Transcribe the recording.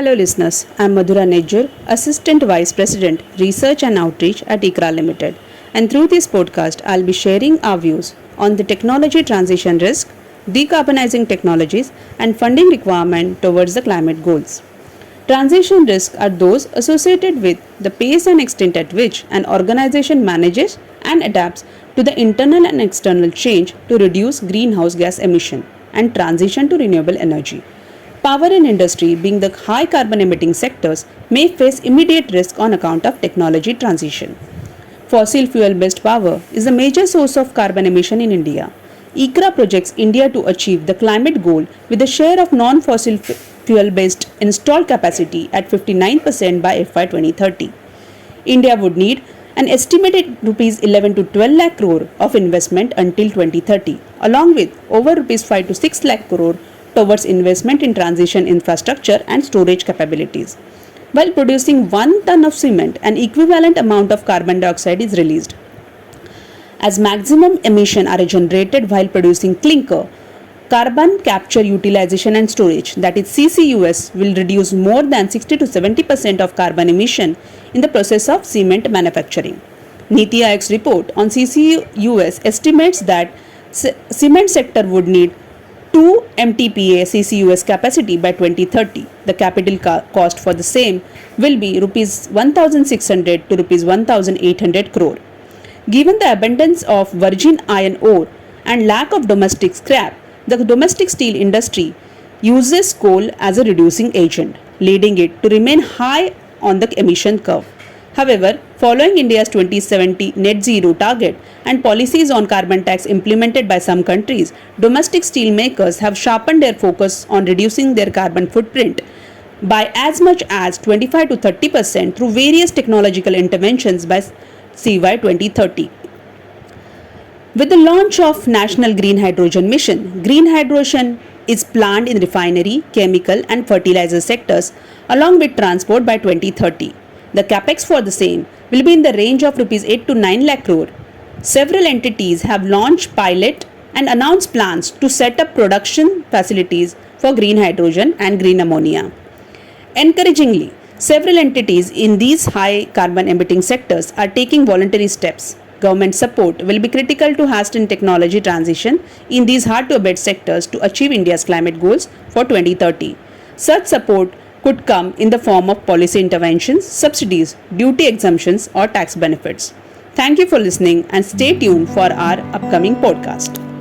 Hello listeners, I am Madhura Nejjur, Assistant Vice President, Research and Outreach at ICRA Limited. And through this podcast, I'll be sharing our views on the technology transition risk, decarbonizing technologies, and funding requirement towards the climate goals. Transition risks are those associated with the pace and extent at which an organization manages and adapts to the internal and external change to reduce greenhouse gas emission and transition to renewable energy. Power and industry, being the high carbon emitting sectors, may face immediate risk on account of technology transition. Fossil fuel based power is a major source of carbon emission in India. ICRA projects India to achieve the climate goal with a share of non-fossil fuel based installed capacity at 59% by FY 2030. India would need an estimated rupees 11 to 12 lakh crore of investment until 2030, along with over rupees 5 to 6 lakh crore towards investment in transition infrastructure and storage capabilities. While producing 1 ton of cement, an equivalent amount of carbon dioxide is released. As maximum emission are generated while producing clinker, carbon capture utilization and storage, that is CCUS, will reduce more than 60 to 70% of carbon emission in the process of cement manufacturing. Niti Aayog's report on CCUS estimates that cement sector would need 2 MTPA CCUS capacity by 2030. The capital cost for the same will be Rs 1,600 to Rs 1,800 crore. Given the abundance of virgin iron ore and lack of domestic scrap, the domestic steel industry uses coal as a reducing agent, leading it to remain high on the emission curve. However, following India's 2070 net zero target and policies on carbon tax implemented by some countries, domestic steel makers have sharpened their focus on reducing their carbon footprint by as much as 25 to 30% through various technological interventions by CY 2030. With the launch of National Green Hydrogen Mission, green hydrogen is planned in refinery, chemical and fertilizer sectors along with transport by 2030. The capex for the same will be in the range of Rs 8 to 9 lakh crore. Several entities have launched pilot and announced plans to set up production facilities for green hydrogen and green ammonia. Encouragingly, several entities in these high carbon emitting sectors are taking voluntary steps. Government support will be critical to hasten technology transition in these hard to abate sectors to achieve India's climate goals for 2030. Such support could come in the form of policy interventions, subsidies, duty exemptions or tax benefits. Thank you for listening and stay tuned for our upcoming podcast.